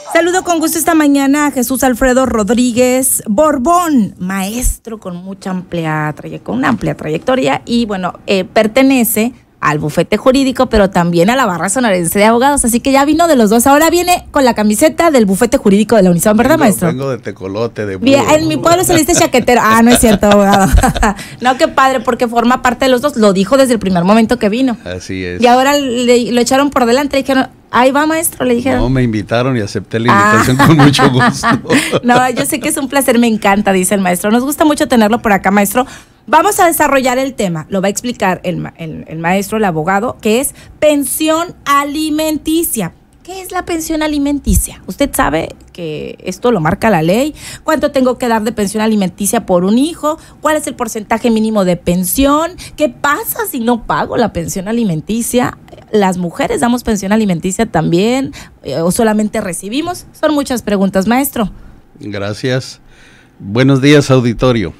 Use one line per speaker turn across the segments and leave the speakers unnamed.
Saludo con gusto esta mañana a Jesús Alfredo Rodríguez Borbón, maestro con una amplia trayectoria y bueno, pertenece al bufete jurídico, pero también a la barra sonorense de abogados, así que ya vino de los dos. Ahora viene con la camiseta del bufete jurídico de la Unison, ¿verdad, maestro?
Vengo de tecolote, de burro.
Bien, en mi pueblo se le dice chaquetero. Ah, no es cierto, abogado. No, qué padre, porque forma parte de los dos. Lo dijo desde el primer momento que vino.
Así es.
Y ahora lo echaron por delante y dijeron, ahí va, maestro, le dijeron.
No, me invitaron y acepté la invitación con mucho gusto.
No, yo sé que es un placer, me encanta, dice el maestro. Nos gusta mucho tenerlo por acá, maestro. Vamos a desarrollar el tema, lo va a explicar el maestro, el abogado, que es pensión alimenticia. ¿Qué es la pensión alimenticia? Usted sabe que esto lo marca la ley. ¿Cuánto tengo que dar de pensión alimenticia por un hijo? ¿Cuál es el porcentaje mínimo de pensión? ¿Qué pasa si no pago la pensión alimenticia? ¿Las mujeres damos pensión alimenticia también? ¿O solamente recibimos? Son muchas preguntas, maestro.
Gracias. Buenos días, auditorio.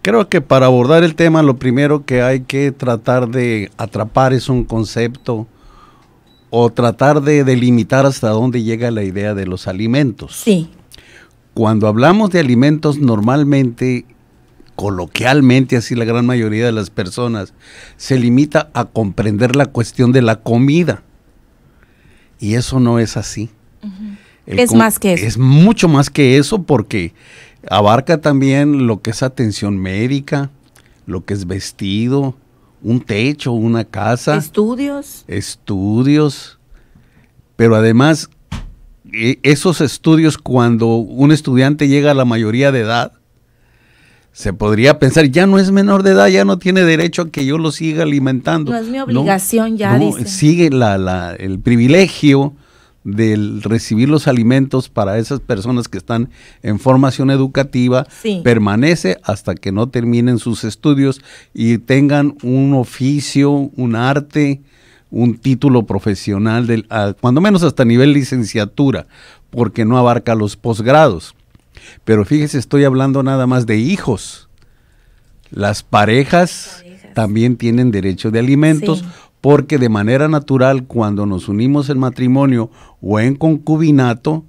Creo que para abordar el tema, lo primero que hay que tratar de atrapar es un concepto o tratar de delimitar hasta dónde llega la idea de los alimentos.
Sí.
Cuando hablamos de alimentos, normalmente, coloquialmente, así la gran mayoría de las personas, se limita a comprender la cuestión de la comida. Y eso no es así.
Es más que eso.
Es mucho más que eso porque abarca también lo que es atención médica, lo que es vestido, un techo, una casa. Estudios. Pero además, esos estudios, cuando un estudiante llega a la mayoría de edad, se podría pensar, ya no es menor de edad, ya no tiene derecho a que yo lo siga alimentando.
No es mi obligación, dice.
Sigue el privilegio del recibir los alimentos para esas personas que están en formación educativa, sí, permanece hasta que no terminen sus estudios y tengan un oficio, un arte, un título profesional, cuando menos hasta nivel licenciatura, porque no abarca los posgrados. Pero fíjese, estoy hablando nada más de hijos. Las parejas también tienen derecho de alimentos, sí, porque de manera natural, cuando nos unimos en matrimonio o en concubinato,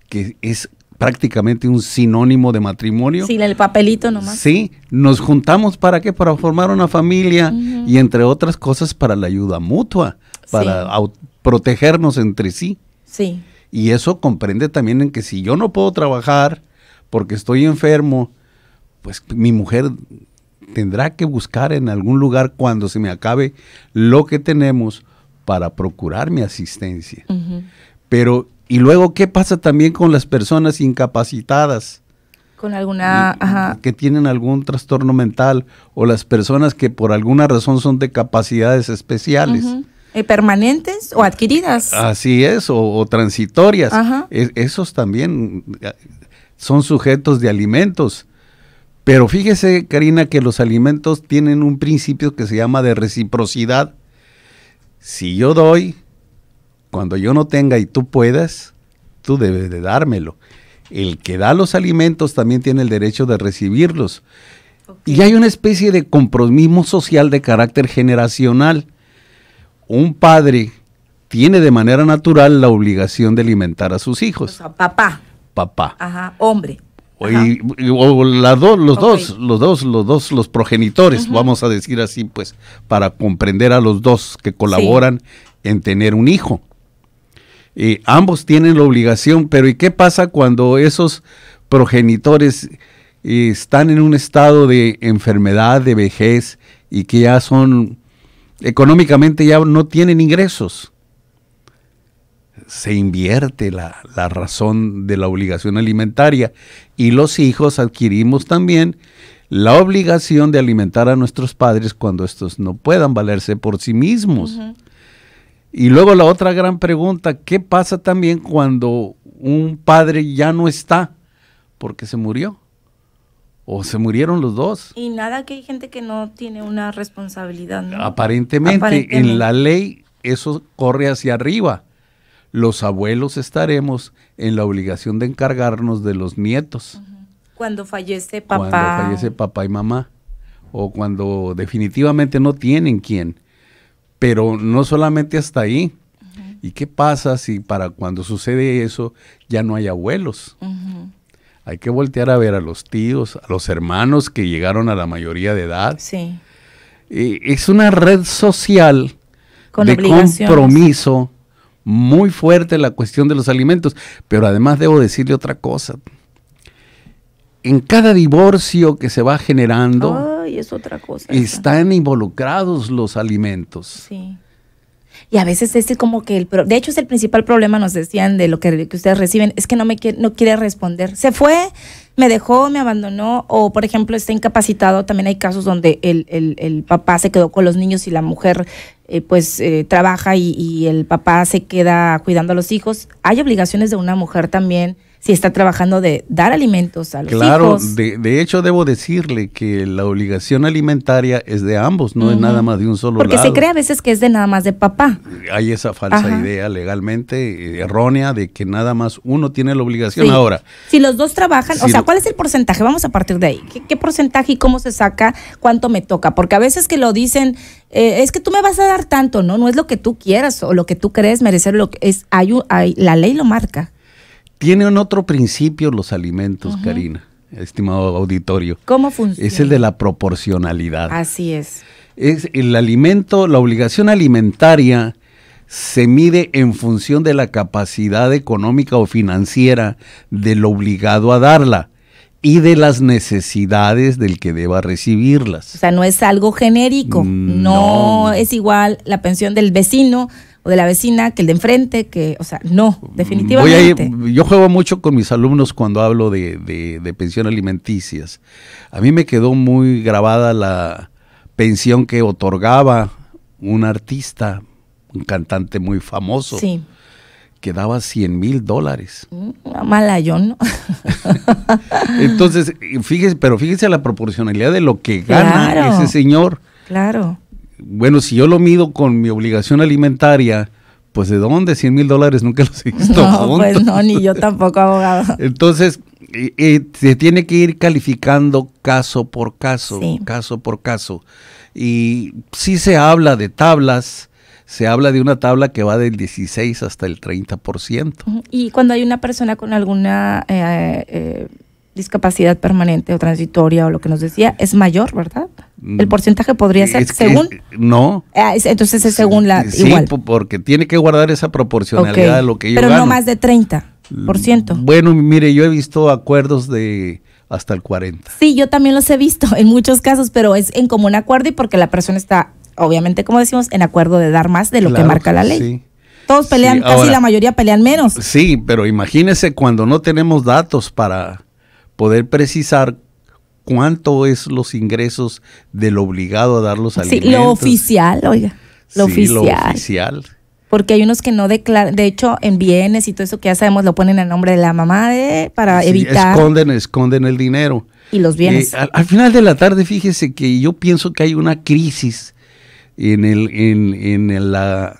que es prácticamente un sinónimo de matrimonio.
Sí, el papelito nomás.
Sí, nos juntamos, ¿para qué? Para formar una familia y entre otras cosas para la ayuda mutua, para protegernos entre sí.
Sí.
Y eso comprende también en que si yo no puedo trabajar porque estoy enfermo, pues mi mujer tendrá que buscar en algún lugar cuando se me acabe lo que tenemos para procurar mi asistencia. Pero, y luego, ¿qué pasa también con las personas incapacitadas?
Con alguna...
que tienen algún trastorno mental, o las personas que por alguna razón son de capacidades especiales.
¿Permanentes o adquiridas?
Así es, o transitorias. Esos también son sujetos de alimentos. Pero fíjese, Karina, que los alimentos tienen un principio que se llama de reciprocidad. Si yo doy, cuando yo no tenga y tú puedas, tú debes de dármelo. El que da los alimentos también tiene el derecho de recibirlos. Y hay una especie de compromiso social de carácter generacional. Un padre tiene de manera natural la obligación de alimentar a sus hijos.
O sea, papá. Hombre.
Los progenitores, vamos a decir así, pues, para comprender a los dos que colaboran en tener un hijo. Ambos tienen la obligación, pero ¿y qué pasa cuando esos progenitores están en un estado de enfermedad, de vejez, y que ya son, económicamente ya no tienen ingresos? Se invierte la razón de la obligación alimentaria y los hijos adquirimos también la obligación de alimentar a nuestros padres cuando estos no puedan valerse por sí mismos. Y luego la otra gran pregunta, ¿qué pasa también cuando un padre ya no está porque se murió? O se murieron los dos.
Y nada, que hay gente que no tiene una responsabilidad, ¿no?
Aparentemente. En la ley eso corre hacia arriba. Los abuelos estaremos en la obligación de encargarnos de los nietos.
Cuando fallece papá.
Cuando fallece papá y mamá. O cuando definitivamente no tienen quién. Pero no solamente hasta ahí. ¿Y qué pasa si para cuando sucede eso ya no hay abuelos? Hay que voltear a ver a los tíos, a los hermanos que llegaron a la mayoría de edad.
Sí.
Es una red social
Con
de
obligaciones.
compromiso muy fuerte la cuestión de los alimentos. Pero además debo decirle otra cosa. En cada divorcio que se va generando,
Ay, es otra cosa. esa.
están involucrados los alimentos.
Sí. Y a veces es como que, de hecho es el principal problema, nos decían, de lo que ustedes reciben, es que no quiere responder. Se fue, me dejó, me abandonó, o por ejemplo está incapacitado. También hay casos donde el papá se quedó con los niños y la mujer trabaja y el papá se queda cuidando a los hijos. Hay obligaciones de una mujer también, si está trabajando, de dar alimentos a los
Claro,
hijos.
de hecho debo decirle que la obligación alimentaria es de ambos, no es nada más de un solo
Porque
lado.
se cree a veces que es de nada más de papá.
Hay esa falsa
Ajá.
idea legalmente errónea de que nada más uno tiene la obligación.
Sí.
Ahora,
Si los dos trabajan, o
Si
sea,
lo-
¿cuál es el porcentaje? Vamos a partir de ahí. ¿Qué porcentaje y cómo se saca? ¿Cuánto me toca? Porque a veces que lo dicen, es que tú me vas a dar tanto, ¿no? No es lo que tú quieras o lo que tú crees merecer, lo que es, la ley lo marca.
tienen otro principio los alimentos, Karina, estimado auditorio.
¿Cómo funciona?
Es el de la proporcionalidad.
Así es.
Es el alimento, la obligación alimentaria se mide en función de la capacidad económica o financiera del obligado a darla y de las necesidades del que deba recibirlas.
O sea, no es algo genérico. No,
No.
es igual la pensión del vecino o de la vecina que el de enfrente, o sea, no, definitivamente.
Yo juego mucho con mis alumnos cuando hablo de pensión alimenticias. A mí me quedó muy grabada la pensión que otorgaba un artista, un cantante muy famoso,
Sí.
que daba $100,000.
Malayón, ¿no?
Entonces, fíjese la proporcionalidad de lo que gana
Claro.
ese señor.
Claro.
Bueno, si yo lo mido con mi obligación alimentaria, pues ¿de dónde? $100,000 nunca los he visto
No,
juntos.
pues no, ni yo tampoco, abogado.
Entonces, se tiene que ir calificando caso por caso,
Sí.
caso por caso. Y sí se habla de tablas, se habla de una tabla que va del 16 hasta el 30%.
Y cuando hay una persona con alguna discapacidad permanente o transitoria o lo que nos decía, es mayor, ¿verdad? El porcentaje podría ser
Es que-
según...
no.
Entonces es según la...
Sí,
igual.
porque tiene que guardar esa proporcionalidad
Ok.
de lo que yo
Pero
gano.
no más de 30%.
Bueno, mire, yo he visto acuerdos de hasta el 40%.
Sí, yo también los he visto en muchos casos, pero es en común acuerdo y porque la persona está, obviamente, como decimos, en acuerdo de dar más de lo que
Claro
marca la ley.
sí.
Todos pelean,
Sí,
casi
ahora-
la mayoría pelean menos.
Sí, pero imagínese cuando no tenemos datos para poder precisar cuánto es los ingresos del obligado a dar los
Sí,
alimentos.
lo oficial, oiga, lo
Sí, lo
oficial.
oficial.
Porque hay unos que no declaran, de hecho, en bienes y todo eso que ya sabemos lo ponen a nombre de la mamá para
Sí,
evitar
esconden el dinero.
y los bienes.
Al final de la tarde, fíjese que yo pienso que hay una crisis en la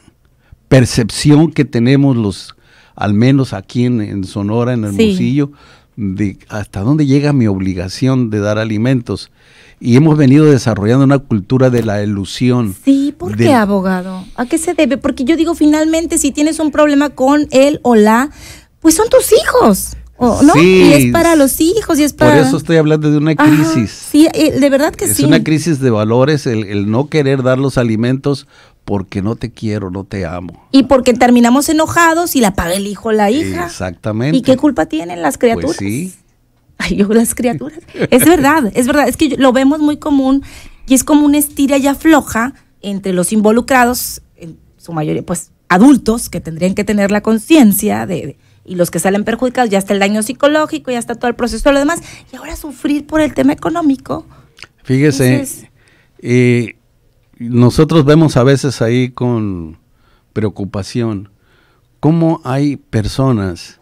percepción que tenemos al menos aquí en Sonora, en Hermosillo, de hasta dónde llega mi obligación de dar alimentos. Y hemos venido desarrollando una cultura de la ilusión.
Sí, ¿por qué,
del-
abogado? ¿A qué se debe? Porque yo digo, finalmente, si tienes un problema con él o pues son tus hijos, ¿no?
Sí.
Y es para los hijos y es
Por
para...
eso estoy hablando de una
Ajá,
crisis.
sí, de verdad que
Es
sí.
una crisis de valores, el no querer dar los alimentos porque no te quiero, no te amo.
Y porque terminamos enojados y la paga el hijo o la hija.
Exactamente.
¿Y qué culpa tienen las criaturas?
Pues sí.
Ay, yo las criaturas. Es verdad. Es que lo vemos muy común y es como una estira ya floja entre los involucrados, en su mayoría, pues, adultos que tendrían que tener la conciencia y los que salen perjudicados, ya está el daño psicológico, ya está todo el proceso de lo demás, y ahora sufrir por el tema económico.
Fíjese,
Entonces-
nosotros vemos a veces ahí con preocupación cómo hay personas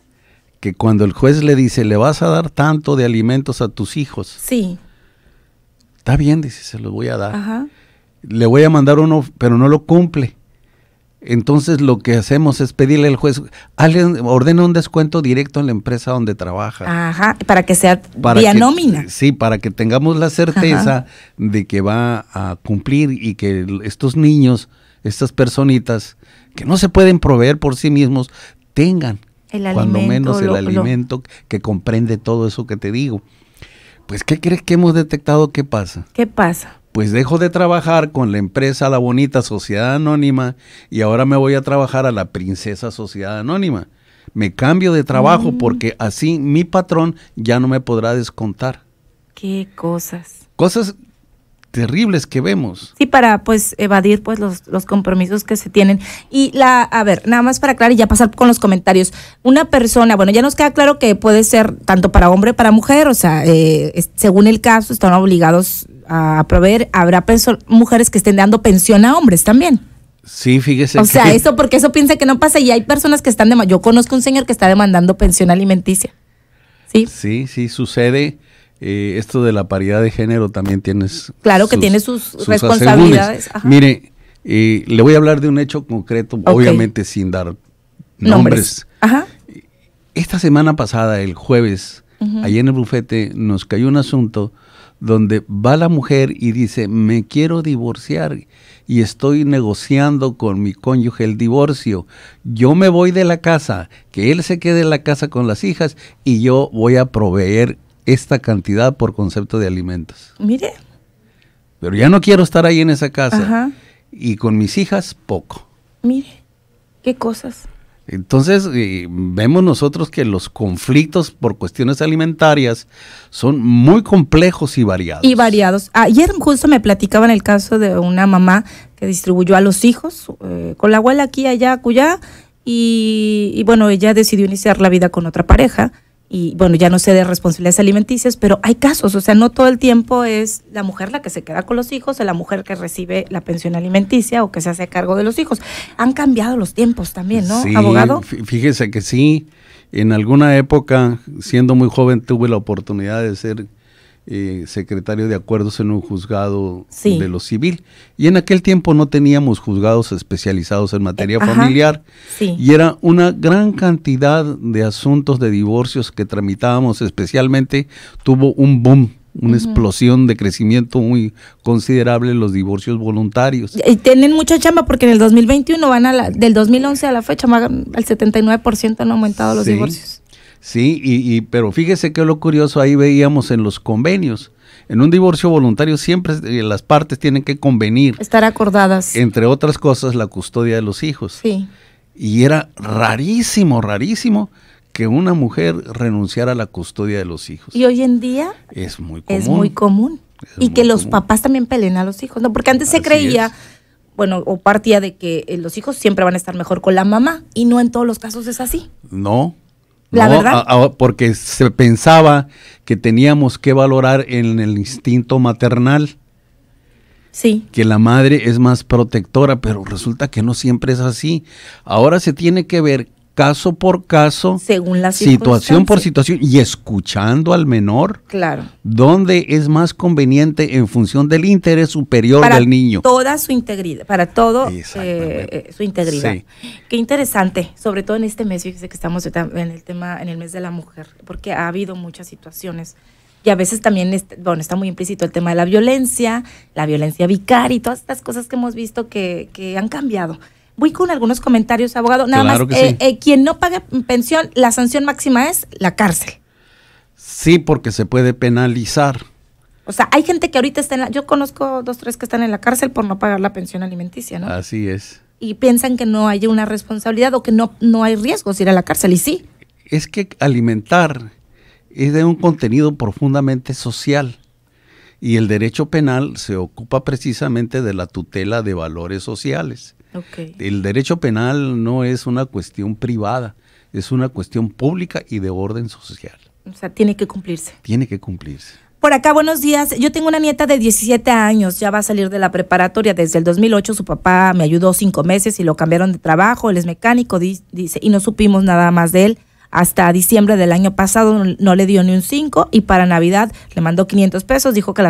que cuando el juez le dice, le vas a dar tanto de alimentos a tus hijos,
Sí.
está bien, dice, se los voy a dar.
Ajá.
Le voy a mandar uno, pero no lo cumple. Entonces lo que hacemos es pedirle al juez, ordena un descuento directo en la empresa donde trabaja.
Ajá. Para que sea
Para
vía
que-
nómina.
Sí, para que tengamos la certeza
Ajá.
de que va a cumplir y que estos niños, estas personitas que no se pueden proveer por sí mismos, tengan cuando menos el
alimento
alimento que comprende todo eso que te digo. Pues, ¿qué crees que hemos detectado? ¿Qué pasa?
¿Qué pasa?
Pues dejo de trabajar con la empresa La Bonita Sociedad Anónima y ahora me voy a trabajar a la Princesa Sociedad Anónima. Me cambio de trabajo porque así mi patrón ya no me podrá descontar.
¿Qué cosas?
Cosas terribles que vemos.
Sí, para pues evadir pues los compromisos que se tienen. Y a ver, nada más para aclarar y ya pasar con los comentarios. Una persona, bueno, ya nos queda claro que puede ser tanto para hombre como para mujer, o sea, según el caso están obligados a proveer. Habrá mujeres que estén dando pensión a hombres también.
Sí, fíjese.
O sea, eso porque eso piensa que no pasa y hay personas que están yo conozco un señor que está demandando pensión alimenticia. Sí.
Sí, sucede. Esto de la paridad de género también tienes.
Claro que tiene sus responsabilidades.
Mire, le voy a hablar de un hecho concreto, obviamente sin dar nombres.
Ajá.
Esta semana pasada, el jueves, allá en el bufete, nos cayó un asunto donde va la mujer y dice, me quiero divorciar y estoy negociando con mi cónyuge el divorcio. Yo me voy de la casa, que él se quede en la casa con las hijas y yo voy a proveer esta cantidad por concepto de alimentos.
Mire.
Pero ya no quiero estar ahí en esa casa.
Ajá.
Y con mis hijas, poco.
Mire, qué cosas.
Entonces, vemos nosotros que los conflictos por cuestiones alimentarias son muy complejos y variados.
Ayer justo me platicaban el caso de una mamá que distribuyó a los hijos con la abuela aquí, allá, acullá, y bueno, ella decidió iniciar la vida con otra pareja. Y bueno, ya no sé de responsabilidades alimenticias, pero hay casos, o sea, no todo el tiempo es la mujer la que se queda con los hijos, o la mujer que recibe la pensión alimenticia o que se hace cargo de los hijos. Han cambiado los tiempos también, ¿no,
sí,
abogado?
Fíjese que sí, en alguna época, siendo muy joven, tuve la oportunidad de ser secretario de acuerdos en un juzgado de lo civil, y en aquel tiempo no teníamos juzgados especializados en materia familiar, y era una gran cantidad de asuntos de divorcios que tramitábamos, especialmente tuvo un boom, una explosión de crecimiento muy considerable en los divorcios voluntarios.
Y tienen mucha chamba porque en el 2021 del 2011 a la fecha, al 79% han aumentado los divorcios.
Sí, pero fíjese que lo curioso, ahí veíamos en los convenios. En un divorcio voluntario siempre las partes tienen que convenir.
Estar acordadas.
Entre otras cosas, la custodia de los hijos.
Sí.
Y era rarísimo que una mujer renunciara a la custodia de los hijos.
Y hoy en día
es muy común.
Es muy común. Y que los papás también peleen a los hijos, ¿no? Porque antes se creía, bueno, o partía de que los hijos siempre van a estar mejor con la mamá, y no en todos los casos es así.
No.
¿La verdad?
Porque se pensaba que teníamos que valorar en el instinto maternal.
Sí.
Que la madre es más protectora, pero resulta que no siempre es así. Ahora se tiene que ver caso por caso,
según la
situación por situación, y escuchando al menor,
claro,
donde es más conveniente en función del interés superior del niño.
Para toda su integridad, para todo su integridad. Sí. Qué interesante, sobre todo en este mes, fíjese que estamos en el mes de la mujer, porque ha habido muchas situaciones. Y a veces también, está muy implícito el tema de la violencia vicaria y todas estas cosas que hemos visto que han cambiado. Voy con algunos comentarios, abogado. Nada
claro
más,
sí.
Quien no pague pensión, la sanción máxima es la cárcel.
Sí, porque se puede penalizar.
O sea, hay gente que ahorita está yo conozco 2, 3 que están en la cárcel por no pagar la pensión alimenticia, ¿no?
Así es.
Y piensan que no hay una responsabilidad o que no hay riesgos de ir a la cárcel, y sí.
Es que alimentar es de un contenido profundamente social. Y el derecho penal se ocupa precisamente de la tutela de valores sociales.
Okay.
El derecho penal no es una cuestión privada, es una cuestión pública y de orden social.
O sea, tiene que cumplirse.
Tiene que cumplirse.
Por acá, buenos días. Yo tengo una nieta de 17 años, ya va a salir de la preparatoria. Desde el 2008 su papá me ayudó 5 meses y lo cambiaron de trabajo. Él es mecánico, dice, y no supimos nada más de él. Hasta diciembre del año pasado no le dio ni un 5 y para Navidad le mandó 500 pesos. Dijo que para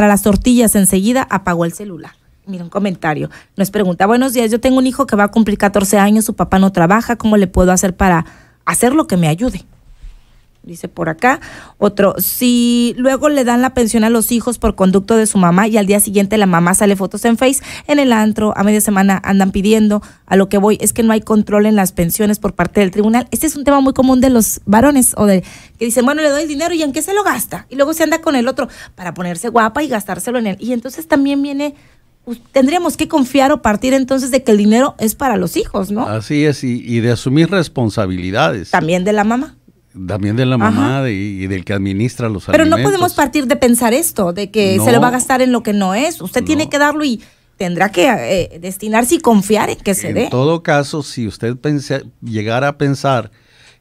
las tortillas enseguida apagó el celular. Mira, un comentario. Nos pregunta, buenos días, yo tengo un hijo que va a cumplir 14 años, su papá no trabaja, ¿cómo le puedo hacer para hacer lo que me ayude? dice por acá. Otro, si luego le dan la pensión a los hijos por conducto de su mamá y al día siguiente la mamá sale fotos en Face, en el antro, a media semana andan pidiendo, a lo que voy es que no hay control en las pensiones por parte del tribunal. Este es un tema muy común de los varones, o de que dicen, bueno, le doy el dinero y ¿en qué se lo gasta? Y luego se anda con el otro para ponerse guapa y gastárselo en él. Y entonces también viene... tendríamos que confiar o partir entonces de que el dinero es para los hijos, ¿no?
Así es, y de asumir responsabilidades.
También de la mamá.
También de la mamá y del que administra los
Pero
alimentos.
no podemos partir de pensar esto, de que se lo va a gastar en lo que no es. Usted tiene que darlo y tendrá que destinarse y confiar en que se dé.
En todo caso, si usted llegara a pensar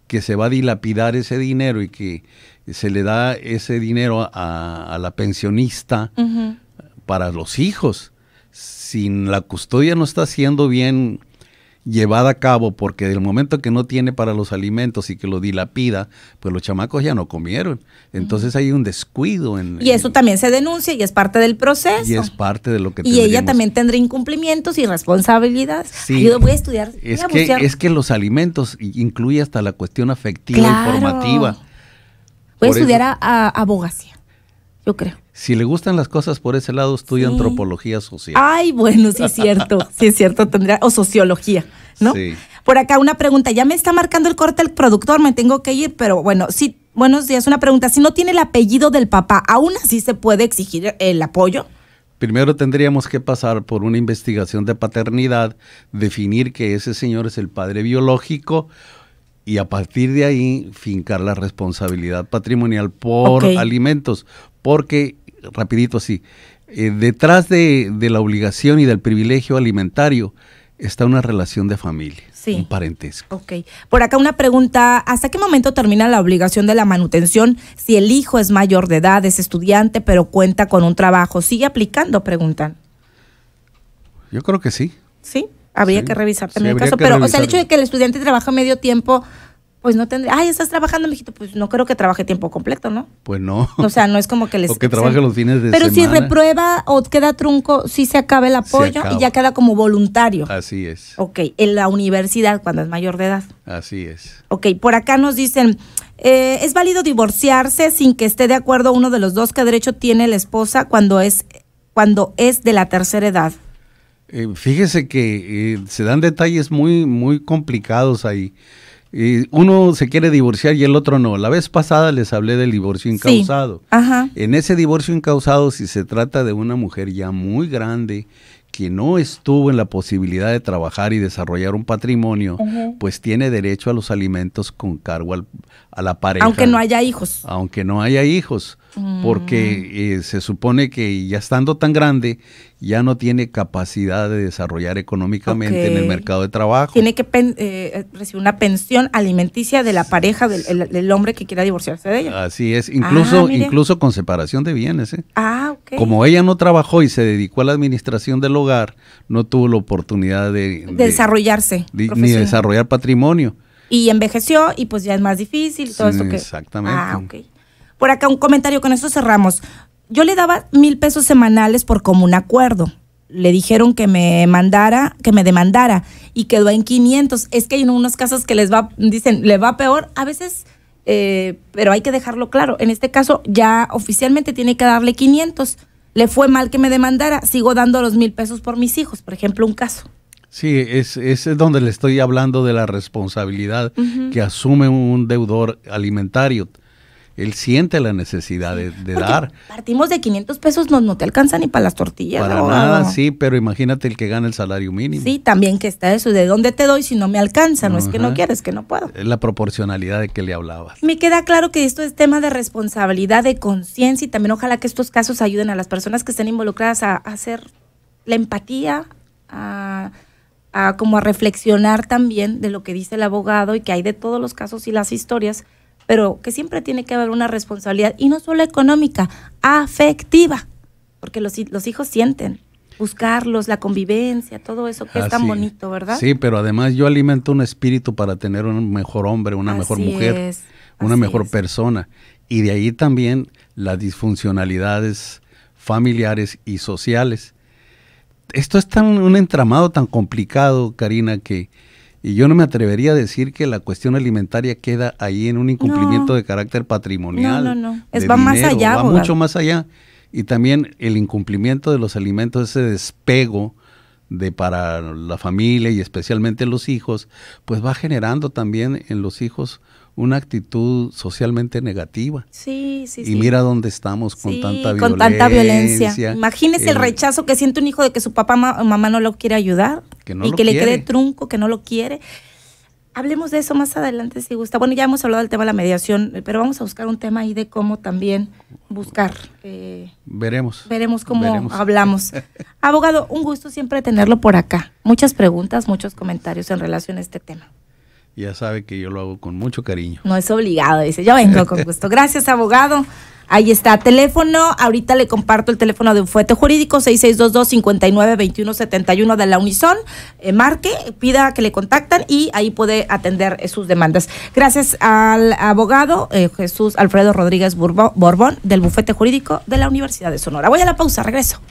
que se va a dilapidar ese dinero y que se le da ese dinero a la pensionista para los hijos, sin la custodia no está siendo bien llevada a cabo, porque del momento que no tiene para los alimentos y que lo dilapida, pues los chamacos ya no comieron. Entonces hay un descuido.
Y eso también se denuncia y es parte del proceso.
Y es parte de lo que
Y ella también tendrá incumplimientos y responsabilidades.
Sí.
Yo voy a estudiar.
Es que los alimentos incluye hasta la cuestión afectiva y formativa.
Voy a estudiar a abogacía, yo creo.
Si le gustan las cosas por ese lado, estudia antropología social.
Ay, bueno, sí es cierto, tendría, o sociología, ¿no?
Sí.
Por acá una pregunta, ya me está marcando el corte el productor, me tengo que ir, pero bueno, sí, buenos días, una pregunta, si no tiene el apellido del papá, ¿aún así se puede exigir el apoyo?
Primero tendríamos que pasar por una investigación de paternidad, definir que ese señor es el padre biológico, y a partir de ahí fincar la responsabilidad patrimonial por alimentos, porque, rapidito así, detrás de la obligación y del privilegio alimentario está una relación de familia, un parentesco.
Por acá una pregunta, ¿hasta qué momento termina la obligación de la manutención si el hijo es mayor de edad, es estudiante, pero cuenta con un trabajo? ¿Sigue aplicando? Preguntan.
Yo creo que sí.
¿Sí? Habría que revisar también el caso, pero o sea, el hecho de que el estudiante trabaja medio tiempo, pues no tendría, estás trabajando, mijito, pues no creo que trabaje tiempo completo, ¿no?
Pues no.
O sea, no es como que les...
O que trabaje los fines de semana.
Pero si reprueba o queda trunco, sí se acaba el apoyo y ya queda como voluntario.
Así es.
En la universidad, cuando es mayor de edad.
Así es.
Por acá nos dicen, ¿es válido divorciarse sin que esté de acuerdo uno de los dos? ¿Qué derecho tiene la esposa cuando es de la tercera edad?
Fíjese que se dan detalles muy, muy complicados ahí. Uno se quiere divorciar y el otro no. La vez pasada les hablé del divorcio incausado. En ese divorcio incausado, si se trata de una mujer ya muy grande, que no estuvo en la posibilidad de trabajar y desarrollar un patrimonio, pues tiene derecho a los alimentos con cargo a la pareja.
Aunque no haya hijos.
Aunque no haya hijos, porque se supone que ya estando tan grande, ya no tiene capacidad de desarrollar económicamente en el mercado de trabajo.
Tiene que recibir una pensión alimenticia de la pareja del hombre que quiera divorciarse de ella.
Así es, incluso con separación de bienes. Como ella no trabajó y se dedicó a la administración del hogar, no tuvo la oportunidad de
desarrollarse.
Ni desarrollar patrimonio.
Y envejeció y pues ya es más difícil. Todo eso que...
Exactamente.
Por acá un comentario, con eso cerramos. Yo le daba 1,000 pesos semanales por común acuerdo. Le dijeron que me demandara y quedó en 500. Es que hay unos casos que dicen, le va peor a veces, pero hay que dejarlo claro. En este caso ya oficialmente tiene que darle 500. Le fue mal que me demandara, sigo dando los 1,000 pesos por mis hijos, por ejemplo, un caso.
Sí, es donde le estoy hablando de la responsabilidad que asume un deudor alimentario. Él siente la necesidad de dar.
Partimos de 500 pesos, no te alcanza ni para las tortillas.
Para nada, sí, pero imagínate el que gana el salario mínimo.
Sí, también que está eso, ¿de dónde te doy si no me alcanza? No es que no quieres, que no puedo.
Es la proporcionalidad de que le hablabas.
Me queda claro que esto es tema de responsabilidad, de conciencia, y también ojalá que estos casos ayuden a las personas que estén involucradas a hacer la empatía, como a reflexionar también de lo que dice el abogado y que hay de todos los casos y las historias, pero que siempre tiene que haber una responsabilidad, y no solo económica, afectiva, porque los hijos sienten, buscarlos, la convivencia, todo eso que es tan bonito, ¿verdad?
Sí, pero además yo alimento un espíritu para tener un mejor hombre, una mejor mujer, una mejor persona, y de ahí también las disfuncionalidades familiares y sociales. Esto es un entramado tan complicado, Karina, que Y yo no me atrevería a decir que la cuestión alimentaria queda ahí en un incumplimiento de carácter patrimonial.
No. Va más allá,
va
abogado.
mucho más allá. Y también el incumplimiento de los alimentos, ese despego para la familia y especialmente los hijos, pues va generando también en los hijos una actitud socialmente negativa.
Sí.
Y mira dónde estamos con
tanta violencia. Imagínese el rechazo que siente un hijo de que su papá o mamá no lo quiere ayudar y que le quede trunco, que no lo quiere. Hablemos de eso más adelante si gusta. Bueno, ya hemos hablado del tema de la mediación, pero vamos a buscar un tema ahí de cómo también buscar. Veremos cómo hablamos. Abogado, un gusto siempre tenerlo por acá. Muchas preguntas, muchos comentarios en relación a este tema.
Ya sabe que yo lo hago con mucho cariño.
No es obligado, dice. Yo vengo con gusto. Gracias, abogado. Ahí está, teléfono. Ahorita le comparto el teléfono de Bufete Jurídico, 6622-592171 de la Unison. Marque, pida que le contactan y ahí puede atender sus demandas. Gracias al abogado Jesús Alfredo Rodríguez Borbón del Bufete Jurídico de la Universidad de Sonora. Voy a la pausa, regreso.